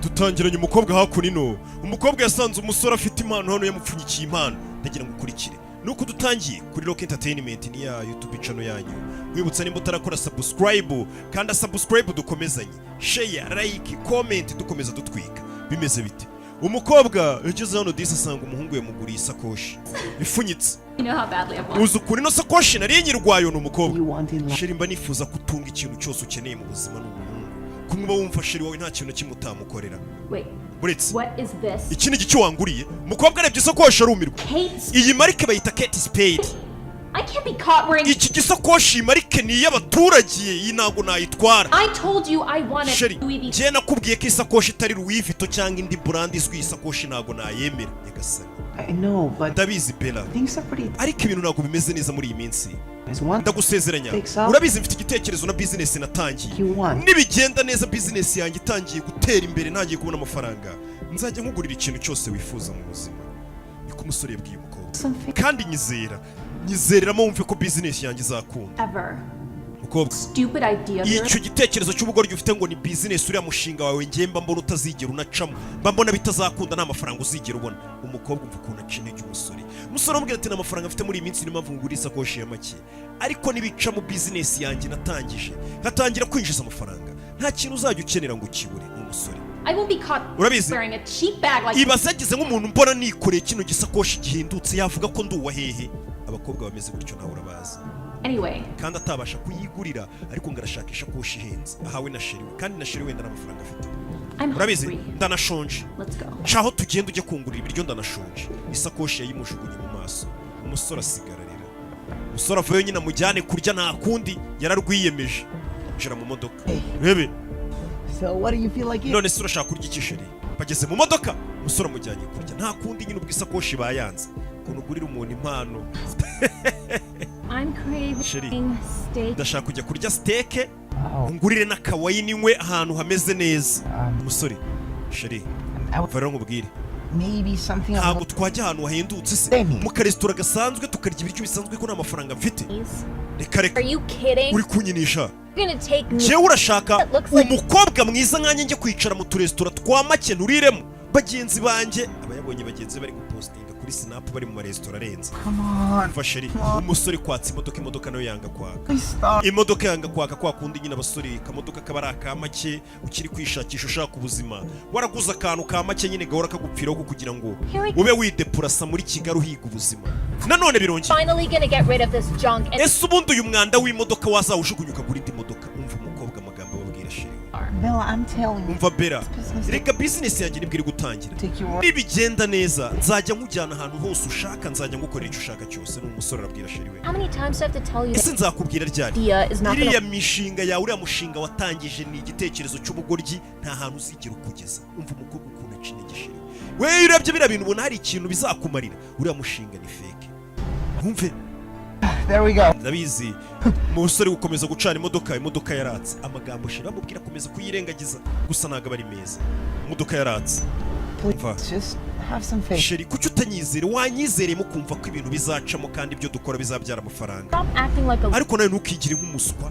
dutangiranye umukobwa hakunino umukobwa yasanze umusore afite impano hano yamupfunyikiye impano ndagira ngo ukurikire nuko dutangiye kuri Rock Entertainment ni ya YouTube channel yanyu wibutsa nimba utarakora subscribe kandi subscribe dukomezanye share like comment dukomeza dutwika bimeze bite umukobwa yageze hano disi asanga umuhungu yamuguriye isakoshi ifunyitse uzi ukuri no sakoshi nari nyirwayo n'umukobwa sheri mba nifuza kutunga ikintu cyose ukeneye mu buzima n'ubuhungu kumwe wumva sheri wawe nta kintu kimutamukorera buretse iki ni gicyo wanguriye umukobwa arebye isakoshi arumirwa iyi marike bayita Kate Spade iki gisakoshi marike ni y'abaturage iyi ntago nayitwara sheri njye nakubwiye ko isakoshi itari Louis Vuitton cyangwa indi brand izwi isakoshi ntago nayemera nyagasani ndabizi Bella ariko ibintu ntago bimeze neza muri iyi minsi ndagusezeranya urabizi mfite igitekerezo na business natangiye nibigenda neza business yanjye itangiye gutera imbere ntagiye kubona amafaranga nzajya nkugurira ikintu cyose wifuza mu buzima niko umusore yabwiye umukobwa kandi nyizereramo wumve ko business yanjye izakunda mukobwa icyo gitekerezo cy'ubugoryi ufite ngo ni business uriya mushinga wawe ngiye mba mbona utazigera unacamo mba mbona bitazakunda nta mafaranga uzigera ubona umukobwa umva ukuntu acinege umusore amubwira ati n'amafaranga afite muri iyi minsi niyo mpamvu ngura isakoshi ya make ariko nibica mu business yanjye natangije nkatangira kwinjiza amafaranga nta kintu uzajya ukenera ngo ukibure n'umusore urabizi ibaze agize nk'umuntu mbona nikoreye kino gisakoshi gihindutse yavuga ko nduwa hehe abakobwa bameze gutyo nawe urabazi kandi atabasha kuyigurira ariko ngo arashaka isakoshi ihenze ahawe na sheri kandi na sheri wenda n'amafaranga afite urabizi ndanashonje caho tugenda ujye kungurira ibiryo ndanashonje isakoshi yayimushugunye mu maso umusore asigararira umusore avuye nyine amujyane kurya nta kundi yararwiyemeje jira mu modoka bebe none se urashaka kurya iki sheri bageze mu modoka umusore amujyanye kurya nta kundi nyine ubwo isakoshi bayanze ukuntu ugurira umuntu impano sheri ndashaka kujya kurya steak ungurire n'akawayi niwe ahantu hameze neza umusore sheri rero nkubwire ntabwo twajya ahantu hahindutse se mu karesitora gasanzwe tukarya ibiryo bisanzwe ko nta mafaranga mfite reka uri kunyinisha njyewe urashaka umukobwa mwiza nkanjye njye kwicara mu turesitora twa make nturiremo bagenzi banjye abayabonye bagenzi bari gupostinga kuri Snap bari mu maresitora arenze umva sheri umusore kwatsa imodoka nayo yanga kwaka imodoka yanga kwaka kwa kundi nyine abasore kamodoka kabara akamake ukiri kwishakisha ushaka ubuzima waraguza akantu ka make nyine gahora kagupfiraho kugira ngo ube widepurasa muri Kigali uhiga ubuzima nanone birongeye ese ubundi uyu mwanda w'imodoka wazawujugunya ukagura indi modoka umva umukobwa amagambo babwira sheri umva Bella reka business yanjye nibwo iri gutangira nibigenda neza nzajya nkujyana ahantu hose ushaka nzajya ngukorera icyo ushaka cyose n'umusore arabwira sheri we ese nzakubwira ryari iriya mishinga yawe uriya mushinga watangije ni igitekerezo cy'ubugoryi nta hantu uzigera ukugeza umva umukobwa ukuntu acinege sheri we urebye biriya bintu ubona hari ikintu bizakumarira uriya mushinga ni fake ntumve ndabizi umusore gukomeza gucana imodoka yaratse amagambo sheri amubwira akomeza kuyirengagiza gusa ntago ari meza imodoka yaratse sheri kuki utanyizere wanyizereye mukumva ko ibintu bizacamo kandi ibyo dukora bizabyara amafaranga ariko nawe ntukigire nk'umuswa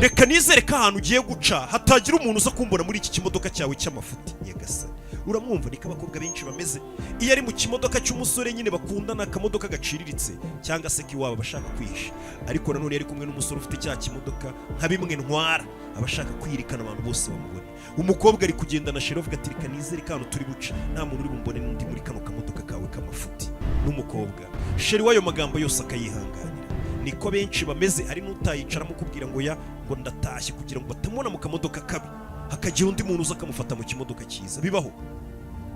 reka nizere ko ahantu ugiye guca hatagira umuntu uza kumbona muri iki kimodoka cyawe cy'amafuti nyagasani uramwumva niko abakobwa benshi bameze iyo ari mu kimodoka cy'umusore nyine bakundana akamodoka gaciriritse cyangwa se kiwabo bashaka kwihisha ariko nanone yari kumwe n'umusore ufite cya kimodoka nka bimwe ntwara abashaka kwirikana abantu bose bamubone umukobwa ari kugenda na sheri avuga ati reka nizere ko hano turi buca nta muntu uri bumbone n'undi muri kano kamodoka kawe k'amafuti n'umukobwa sheri w'ayo magambo yose akayihanganira niko benshi bameze hari n'utayicaramo kubwira ngo ngo ndatashye kugira ngo batamubona mu kamodoka kabi hakagira undi muntu uza akamufata mu kimodoka cyiza bibaho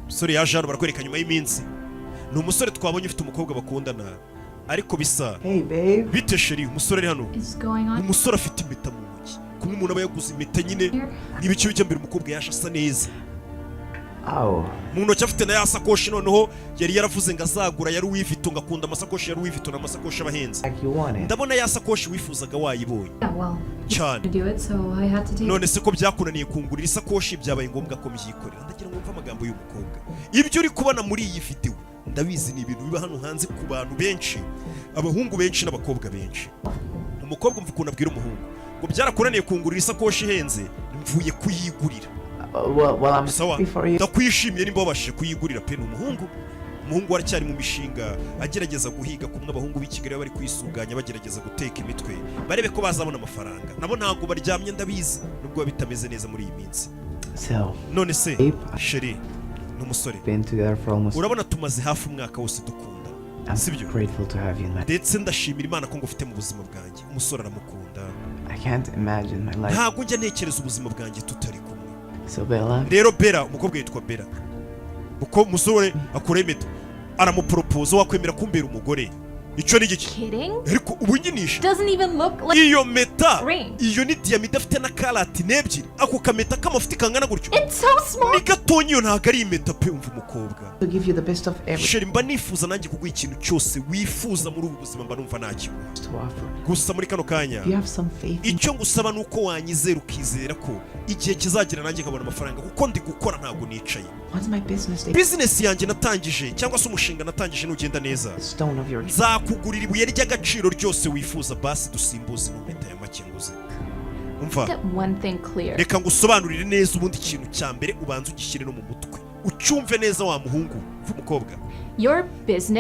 umusore yaje hano barakwereka nyuma y'iminsi ni umusore twabonye ufite umukobwa bakundana ariko bisa bite sheri umusore ari hano umusore afite impeta mu ntoki kumwe umuntu aba yaguze impeta nyine n'ibiki bijya mbere umukobwa yaje asa neza mu ntoki afite na ya sakoshi noneho yari yaravuze ngo azagura ya Louis Vuitton ngakunda amasakoshi ya Louis Vuitton n'amasakoshi abahenze ndabona ya sakoshi wifuzaga wayibonye cyane none se ko byakunaniye kungurira isakoshi byabaye ngombwa ko mbyikorera ndagira ngo mve amagambo y'umukobwa ibyo uri kubona muri iyi video ndabizi ni ibintu biba hano hanze ku bantu benshi abahungu benshi n'abakobwa benshi umukobwa mvuga ukuntu abwira umuhungu ngo byarakunaniye kungurira isakoshi ihenze mvuye kuyigurira Well, I'm sawa happy for you. ndakwishimiye nimba wabashije kuyigurira pe n'umuhungu aracyari mu mishinga agerageza guhiga kumwe abahungu b'i Kigali bari kwisuganya bagerageza guteka imitwe barebe ko bazabona amafaranga nabo ntago baryamye ndabizi nubwo bitameze neza muri iyi minsi So, none se cherie n'umusore been together for almost. urabona tumaze hafi umwaka wose dukunda sibyo Grateful to have you in my. ndetse ndashimira Imana ko ngufite mu buzima bwanjye umusore aramukunda I can't imagine my life. ntago njya ntekereza ubuzima bwanjye tutari kumwe So Bella. rero Bella umukobwa yitwa Bella uko umusore akora impeta aramupropose wakwemera kumbera umugore icyo ni giki ariko ubu nyinisha iyo meta iyo ni diamond afite na karati n'ebyiri ako kameta k'amafuti kangana gutyo ni gatonyi iyo ntago ari impeta pe umva umukobwa sheri mba nifuza nanjye kuguha ikintu cyose wifuza muri ubu buzima mba numva nakiguha gusa muri kano kanya icyo ngusaba ni uko wanyizera ukizera ko igihe kizagera nanjye nkabona amafaranga kuko ndi gukora ntabwo nicaye business yanjye natangije cyangwa se umushinga natangije nugenda neza nzakugurira ibuye ry'agaciro ryose wifuza basi dusimbuze mu mpeta ya make nguze umva reka ngusobanurire neza ubundi ikintu cya mbere ubanza ugishyire no mu mutwe ucyumve neza wa muhungu umukobwa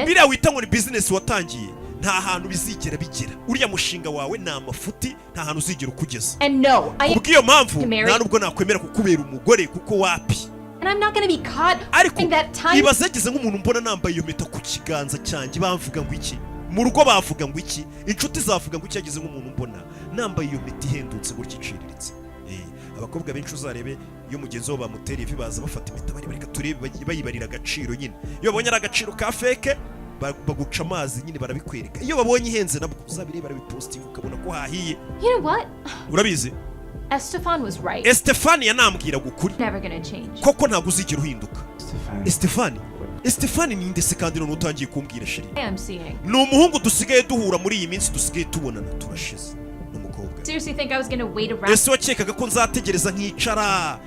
biriya wita ngo ni business watangiye nta hantu bizigera bigera uriya mushinga wawe ni amafuti nta hantu uzigera ukugeza kubw'iyo mpamvu nta nubwo nakwemera kukubera umugore kuko wapi ariko ibaze ageze nk'umuntu mbona nambaye iyo mpeta ku kiganza cyanjye bavuga ngo iki mu rugo bavuga ngo iki inshuti zavuga ngo iki yageze nk'umuntu mbona nambaye iyo mpeta ihendutse gutya iciriritse abakobwa benshi uzarebe iyo mugenzi wabo bamutera ivi baza bafata impeta bareka turebe bayibarira agaciro nyine iyo babonye ari agaciro ka feke baguca amazi nyine barabikwereka iyo babonye ihenze nabwo uzabire barabipostinga ukabona ko hahiye urabizi Estefani yanambwira gukuri koko ntabwo uzigira uhinduka Estefani ni ndetse kandi none utangiye kumbwira sheri ni umuhungu dusigaye duhura muri iyi minsi dusigaye tubonana turashize n'umukobwa ese wakekaga ko nzategereza nkicara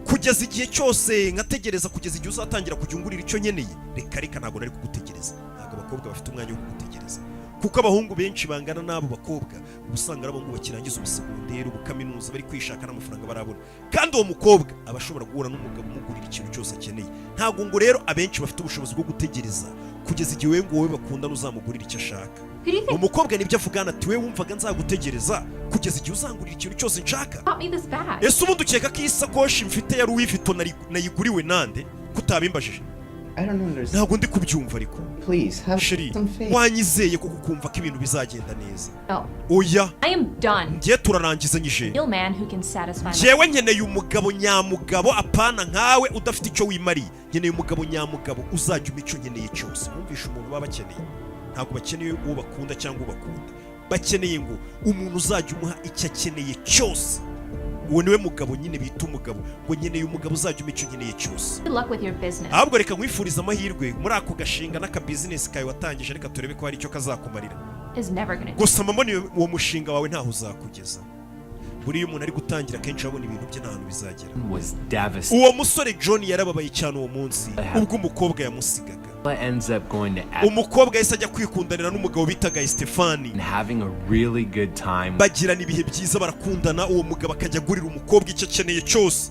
kugeza igihe cyose nkategereza kugeza igihe uzatangira kujya ungurira icyo nkeneye reka ntabwo nari kugutegereza ntabwo abakobwa bafite umwanya wo kugutegereza kuko abahungu benshi bangana n'abo bakobwa usanga ari abahungu bakirangiza ubusegonderi ubukaminuza bari kwishaka n'amafaranga barabona kandi uwo mukobwa aba ashobora guhura n'umugabo umugurira ikintu cyose akeneye ntabwo ngo rero abenshi bafite ubushobozi bwo gutegereza kugeza igihe we ngo wowe bakundana uzamugurira icyo ashaka umukobwa nibyo avugana ati we wumvaga nzagutegereza kugeza igihe uzangurira ikintu cyose nshaka ese ubundi ukeka ko iyi sakoshi mfite yari uwifite nayiguriwe nande kutabimbajije ntabwo ndi kubyumva ariko sheri wanyizeye ko kukumva ko ibintu bizagenda neza oya ngiye turarangizanyije njyewe nkeneye umugabo nyamugabo apana nkawe udafite icyo wimariye nkeneye umugabo nyamugabo uzajya umpa icyo nkeneye cyose wumvisha umuntu baba bakeneye ntabwo bakeneye uwo bakunda cyangwa ubakunda bakeneye ngo umuntu uzajya umuha icyo akeneye cyose uwo niwe mugabo nyine bita umugabo ngo nkeneye umugabo uzajya umpa icyo nkeneye cyose ahubwo reka nkwifuriza amahirwe muri ako gashinga n'aka business kawe watangije reka turebe ko hari icyo kazakumarira gusa mbona uwo mushinga wawe ntaho uzakugeza buriya umuntu ari gutangira kenshi abona ibintu bye nta hantu bizagera uwo musore John yarababaye cyane uwo munsi ubwo umukobwa yamusigaga umukobwa yahise ajya kwikundanira n'umugabo bitaga Estefani bagirana ibihe byiza barakundana uwo mugabo akajya agurira umukobwa icyo akeneye cyose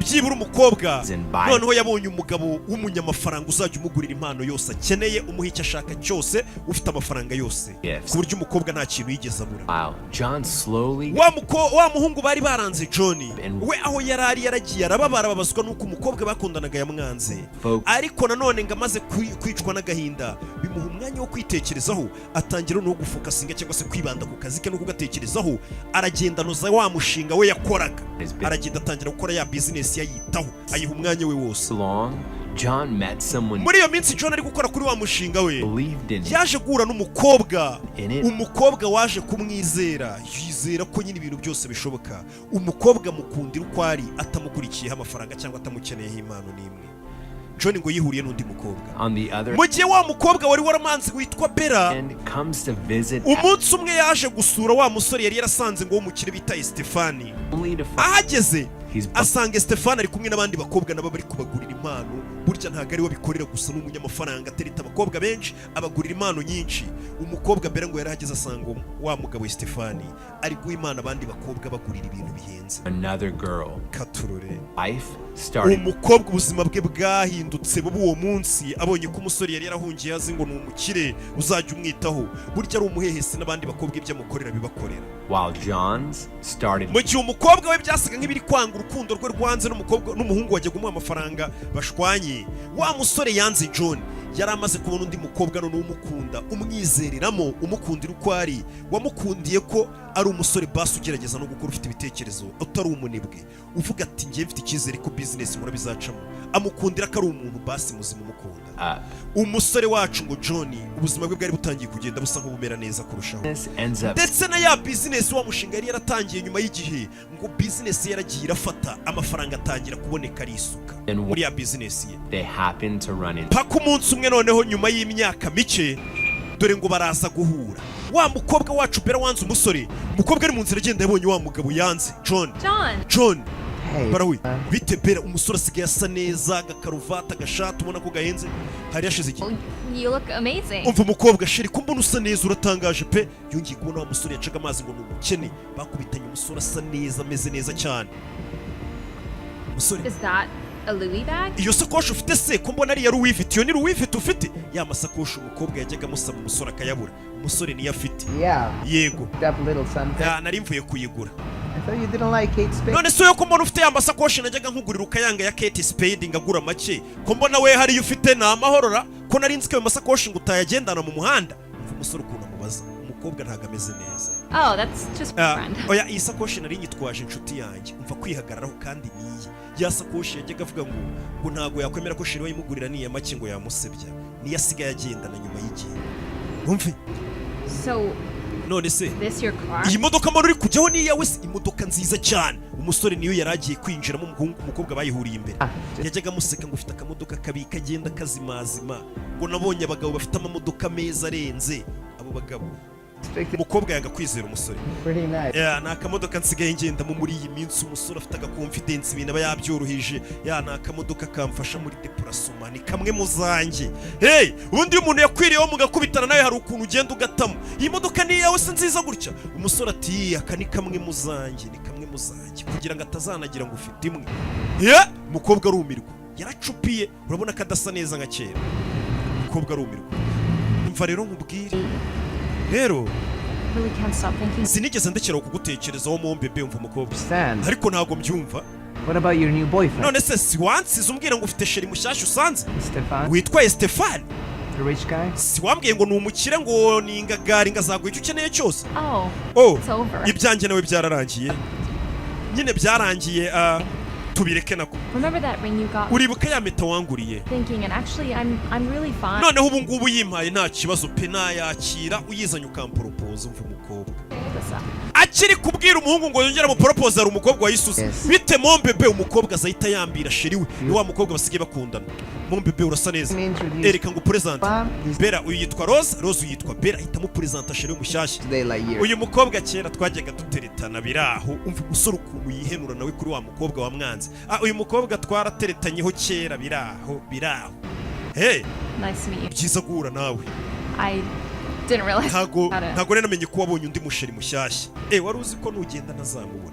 byibura umukobwa noneho yabonye umugabo w'umunyamafaranga uzajya umugurira impano yose akeneye umuha icyo ashaka cyose ufite amafaranga yose ku buryo umukobwa nta kintu yigeze abura wa muhungu bari baranze John we aho yari yaragiye arababazwa n'uko umukobwa bakundanaga yamwanze ariko nanone ngo amaze kwicwa n'agahinda bimuha umwanya wo kwitekerezaho atangira no gufokasinga cyangwa se kwibanda ku kazi ke no kugatekerezaho aragenda noza wa mushinga we yakoraga aragenda atangira gukora ya business yayitaho ayiha umwanya we wose muri iyo minsi John ari gukora kuri wa mushinga we yaje guhura n'umukobwa waje kumwizera yizera ko nyine ibintu byose bishoboka umukobwa mukundira uko ari atamukurikiyeho amafaranga cyangwa atamukeneyeho impano n'imwe John ngo yihuriye n'undi mukobwa mu gihe wa mukobwa wari waramanze witwa Bella umunsi umwe yaje gusura wa musore yari yarasanze ngo w'umukire bita Estefani ahageze asanga Stefani ari kumwe n'abandi bakobwa nabo bari kubagurira impano. Burya ntago ari we bikorera gusa n'umunyamafaranga atereta abakobwa benshi abagurira impano nyinshi. Umukobwa mbere ngo yarahageze asanga wa mugabo Stefani ari guha impano abandi bakobwa bagurira ibintu bihenze. Katurore umukobwa ubuzima bwe bwahindutse bubu uwo munsi abonye ko umusore yari yarahungiye azi ngo ni umukire uzajya umwitaho. Burya ari umuhehesi n'abandi bakobwa ibyo amukorera bibakorera. Mu gihe umukobwa we byasaga nk'ibiri kwanga urukundo rwe rwanze n'umuhungu wajya kumuha amafaranga bashwanye, wa musore yanze John yari amaze kubona undi mukobwa none umukunda umwizereramo umukundira uko ari. Wamukundiye ko ari umusore basi ugerageza no gukora ufite ibitekerezo utari umunebwe uvuga ati ngiye mfite icyizere ko business nkora bizacamo. Amukundira ko ari umuntu basi muzima umukunda. Umusore wacu ngo John ubuzima bwe bwari butangiye kugenda busa nk'ubumera neza kurushaho, ndetse na ya business wa mushinga yari yaratangiye nyuma y'igihe ngo business yaragiye irafata amafaranga atangira kuboneka ari isuka muri ya business ye. Paka umunsi umwe noneho nyuma y'imyaka mike dore ngo baraza guhura. Wa mukobwa wacu Bera wanze umusore, umukobwa ari mu nzira agenda yabonye wa mugabo yanze John barawe bite Bera, umusore asigaye asa neza agakaruvata agashati ubona ko gahenze. Hari yashize iki? You look amazing. Umva umukobwa sheri ko mbona usa neza uratangaje pe. Yongeye kubona wa musore yacaga amazi ngo ni umukene. Bakubitanye umusore asa neza ameze neza cyane. Umusore, is that a Louis bag? Iyo sakoshi ufite se ko mbona ari ya Louis Vuitton. Iyo ni Louis Vuitton ufite? Ya masakoshi umukobwa yajyaga amusaba umusore akayabura. Umusore niyo afite. Yego. Nari mvuye kuyigura. None se yo ko mbona ufite ya masakoshi najyaga nkugurira ukayanga ya Kate Spade ngagura make, ko mbona we hari ufite na amahorora ko nari nzike ayo masakoshi ngo utayagendana mu muhanda. Umva umusore ukuntu amubaza, umukobwa ntago ameze neza. Oh, that's just a friend. Oya iyi sakoshi nari nyitwaje inshuti yanjye. Umva kwihagararaho kandi niye ya sakoshi yajyaga avuga ngo ntago yakwemera ko shiri wayimugurira niya make ngo yamusebya, niyo asigaye agendana nyuma y'igihe. Umve so none se this your car? Iyi modoka mbona uri kujyaho ni iyawe se? Imodoka nziza cyane. Umusore niyo yaragiye kwinjiramo umukobwa bayihuriye imbere. Yajyaga amuseka ngo ufite akamodoka kabi kagenda kazimazima, ngo nabonye abagabo bafite amamodoka meza arenze abo bagabo. Umukobwa yanga kwizera umusore. Nta kamodoka nsigaye ngendamo muri iyi minsi. Umusore afite agakonfidence ibintu aba yabyoroheje. Nta kamodoka kamfasha muri deplacement, ni kamwe mu zanjye. Ubundi umuntu yakwiriyeho mugakubitana nawe hari ukuntu ugenda ugatamo. Iyi modoka ni iyawe se nziza gutya? Umusore ati aka ni kamwe mu zanjye, ni kamwe mu zanjye, kugira ngo atazanagira ngo ufite imwe. Umukobwa arumirwa, yaracupiye, urabona ko adasa neza nka kera. Umukobwa arumirwa. Umva rero nkubwire rero sinigeze ndekera kugutekerezaho mu mbebe. Umva umukobwa ariko ntago mbyumva. None se si wansize umbwira ngo ufite sheri mushyashya usanze witwa Stefani? Si wambwiye ngo ni umukire ngo ni ingagari ngazaguha icyo ukeneye cyose? Ibyanjye nawe byararangiye nyine, byarangiye. Tubireke nako. Uribuka ya meta wanguriye? Noneho ubu ngubu yimpaye nta kibazo pe, nayakira uyizanye ukamporopoza. Umva umukobwa akiri kubwira umuhungu ngo yongera mu propose ari umukobwa wayisuze. Bite mombebe, umukobwa azahita yambira sheri we ni wa mukobwa basigaye bakundana. Mombebe urasa neza, ereka ngo present Bera. Uyu yitwa Rose, Rose yitwa Bera. Hitamo present sheri mushyashya. Uyu mukobwa kera twajyaga duteretana biraho. Umva umusore ukuntu yihenura nawe kuri wa mukobwa wa mwanze. Uyu mukobwa twarateretanyeho kera biraho. Nice to meet you. Byiza guhura nawe. Didn't realize. Ntago namenye ko wabonye undi musheri mushyashya. Wari uzi ko nugenda ntazamubona.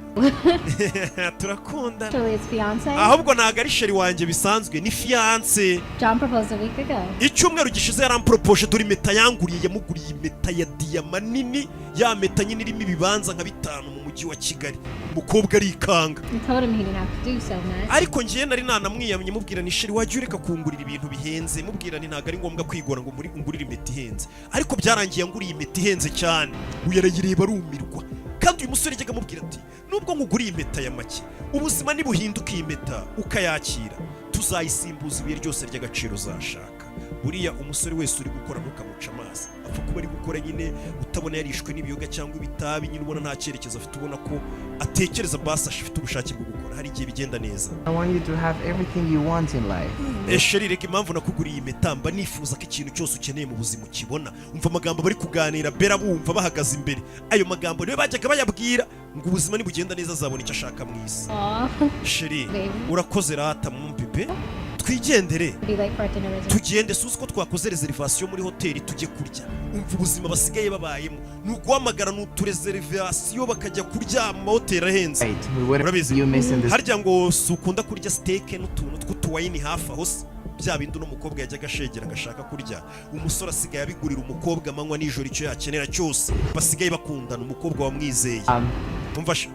Turakunda. Actually, it's fiance. Ahubwo ntago ari sheri wanjye bisanzwe, ni fiance. John proposed a week ago. Icyumweru gishize yarampropoje. Dore impeta yanguriye, yamuguriye impeta ya diyama nini, ya mpeta nyine irimo ibibanza nka 5 mu mujyi wa Kigali. Umukobwa arikanga. I told him he didn't have to do so much. Ariko ngiye nari nanamwiyamye mubwira ni sheri wajya ureka kungurira ibintu bihenze, mubwira ni ntago ari ngombwa kwigora ngo ngurire impeta ihenze. Ariko byarangiye nguriye impeta ihenze cyane. Uyarayireba arumirwa. Kandi uyu musore yajyaga amubwira ati nubwo nkuguriye impeta ya make, ubuzima nibuhinduka iyi mpeta ukayakira, tuzayisimbuza ibuye ryose ry'agaciro uzashaka. buriya umusore wese uri gukora ntukamuca amazi, apfa kuba ari gukora nyine utabona yarishwe n'ibiyoga cyangwa ibitabi, nyine ubona nta cyerekezo afite, ubona ko atekereza basi afite ubushake bwo gukora, hari igihe bigenda neza. I want you to have everything you want in life. Cherie, reka impamvu nakuguriye impeta mba nifuza ko ikintu cyose ukeneye mu buzima ukibona. Umva amagambo bari kuganira Bella bumva bahagaze imbere, ayo magambo niyo bajyaga bayabwira ngo ubuzima nibugenda neza azabona icyo ashaka mu isi. Cherie, urakoze rata mumpipe, twigendere tugende, suzi ko twakoze reservation muri hoteli tujye kurya. Umva ubuzima basigaye babayemo, ni uguhamagara n'utureservation bakajya kurya mu mahoteli ahenze. Urabizi harya ngo si ukunda kurya steak n'utuntu tw'utuwayini hafi aho se, bya bindi uno mukobwa yajyaga ashegera agashaka kurya, umusore asigaye abigurira umukobwa amanywa nijoro icyo yakenera cyose, basigaye bakundana, umukobwa wamwizeye. Umfasha,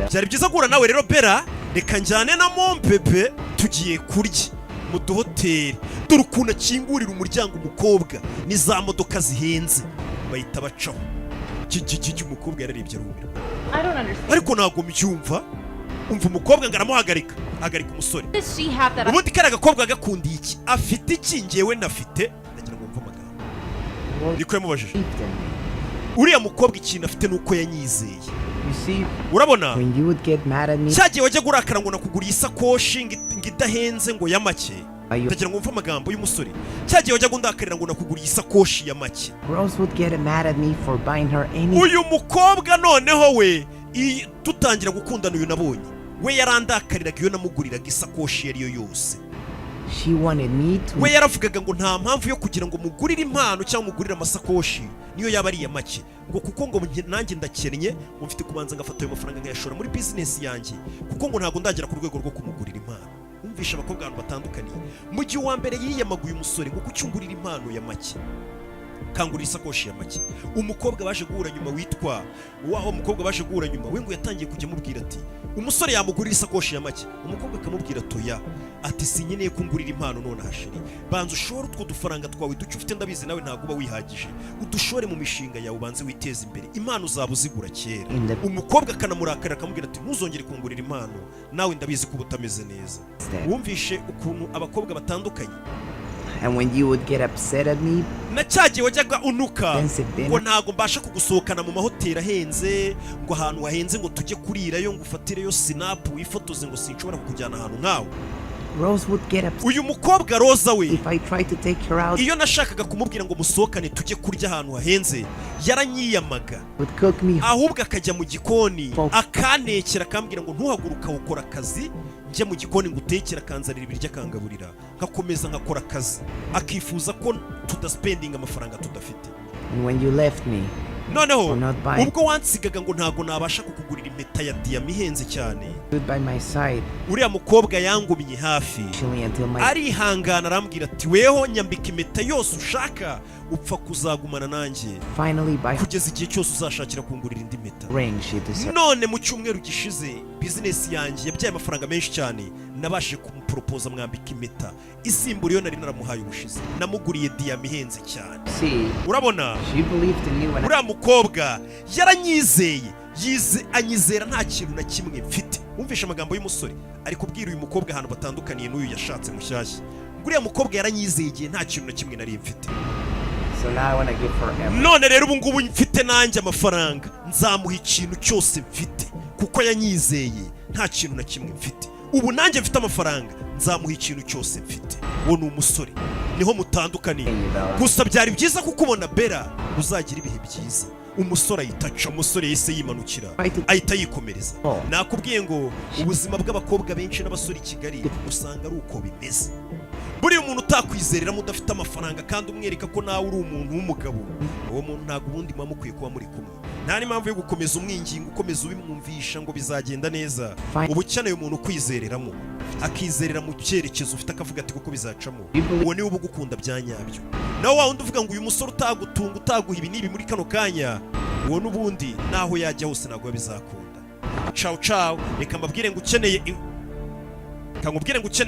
byari byiza guhura nawe rero Bella, reka njyane na Mompepe tugiye kurya mu duhoteli, dore ukuntu akingurira umuryango umukobwa ni za modoka zihenze bahita bacaho. Umukobwa yararebye arumira, ariko ntabwo mbyumva. Umva umukobwa ngo aramuhagarika, hagarika umusore. Ubundi kariya gakobwa gakundiye iki? Afite iki njyewe nafite? Ndagira ngo mve amagambo niko yamubajije. Uriya mukobwa ikintu afite nuko yanyizeye. Urabona cyagiye wajya gurakara ngo nakuguriye isakoshi ngo idahenze ngo ya make. Ndagira ngo mve amagambo y'umusore. Cyagiye wajya gundakarira ngo nakuguriye isakoshi ya make. Uyu mukobwa noneho we tutangira gukundana, uyu nabonye we yarandakariraga iyo namuguriraga isakoshi yari yo yose. We yaravugaga ngo nta mpamvu yo kugira ngo mugurire impano cyangwa mugurire amasakoshi niyo yaba ari iya make, ngo kuko ngo nanjye ndakennye, ngo mfite kubanza ngafata ayo mafaranga nkayashora muri business yanjye, kuko ngo ntabwo ndagera ku rwego rwo kumugurira impano. Umvisha abakobwa abantu batandukanye, mu gihe uwa mbere yiyamaguye umusore ngo kucyungurira impano ya make, kangurira isakoshi ya make. Umukobwa baje guhura nyuma witwa umukobwa baje guhura nyuma we ngo yatangiye kujya mubwira ati umusore yamugurira isakoshi ya make, umukobwa akamubwira toya, ati sinyeneye kungurira impano none Cherie, banza ushore utwo dufaranga twawe duce ufite, ndabizi nawe ntabwo uba wihagije, udushore mu mishinga yawe ubanze witeze imbere, impano uzaba uzigura kera. Umukobwa akanamurakarira akamubwira ati ntuzongere kungurira impano, nawe ndabizi ko utameze neza. Wumvishe ukuntu abakobwa batandukanye. And when you would get upset at me, na cyagiye wajyaga unuka ngo ntago mbasha kugusohokana mu mahoteli ahenze, ngo ahantu hahenze ngo tujye kurirayo, ngo ufatireyo snap wifotoze, ngo sinshobora kukujyana ahantu nkawe. Rose would get upset. Uyu mukobwa Rosa we, if I tried to take her out, iyo nashakaga kumubwira ngo musohokane tujye kurya ahantu hahenze, yaranyiyamaga, ahubwo akajya mu gikoni akantekera, akambwira ngo ntuhaguruka ukora akazi, njye mu gikoni ngo utekera, akanzanira ibiryo akangaburira, nkakomeza nkakora akazi, akifuza ko tudaspending amafaranga tudafite. And when you left me, noneho ubwo wansigaga ngo ntago nabasha kukugurira impeta ya diyama ihenze cyane, uriya mukobwa yangumye hafi, arihangana arambwira ati weho nyambika impeta yose ushaka, upfa kuzagumana nanjye kugeza igihe cyose uzashakira kungurira indi mpeta. None mu cyumweru gishize business yanjye yabyaye amafaranga menshi cyane, nabashije kumuporopoza mwambika impeta isimbura iyo nari naramuhaye ubushize, namuguriye diyama ihenze cyane. Urabona uriya mukobwa yaranyizeye, anyizera nta kintu na kimwe mfite. Wumvisha amagambo y'umusore ari kubwira uyu mukobwa ahantu batandukaniye n'uyu yashatse mushyashya, ngo uriya mukobwa yaranyizeye igihe nta kintu na kimwe nari mfite. None rero ubu ngubu mfite nanjye amafaranga, nzamuha ikintu cyose mfite kuko yanyizeye nta kintu na kimwe mfite. Ubu nanjye mfite amafaranga, nzamuha ikintu cyose mfite. Uwo ni umusore, niho mutandukaniye. Gusa byari byiza kukubona Bella, uzagira ibihe byiza. Umusore ayitaca, umusore yese yimanukira, ahita yikomereza. Nakubwiye ngo ubuzima bw'abakobwa benshi n'abasore i Kigali usanga ari uko bimeze. Buriya umuntu utakwizerera mudafite amafaranga kandi umwereka ko nawe uri umuntu w'umugabo, uwo muntu ntabwo ubundi muba mukwiye kuba muri kumwe. Nta n'impamvu yo gukomeza umwingingo, ukomeza ubimwumvisha ngo bizagenda neza. Uba ukeneye umuntu ukwizereramo, akizerera mu cyerekezo ufite, akavuga ati kuko bizacamo. Uwo niwe uba ugukunda bya nyabyo. Nawe wa wundi uvuga ngo uyu musore utagutunga, utaguha ibi n'ibi muri kano kanya, uwo n'ubundi naho yajya hose ntabwo bizakunda. Ciao ciao, reka mbabwire ngo ukeneye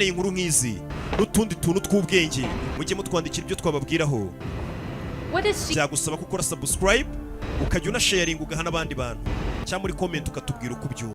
inkuru nk'izi n'utundi tuntu tw'ubwenge, mujye mutwandikira ibyo twababwiraho. Byagusaba gukora subscribe, ukajya unasharinga ugaha n'abandi bantu, cyangwa muri comment ukatubwira uko ubyumva.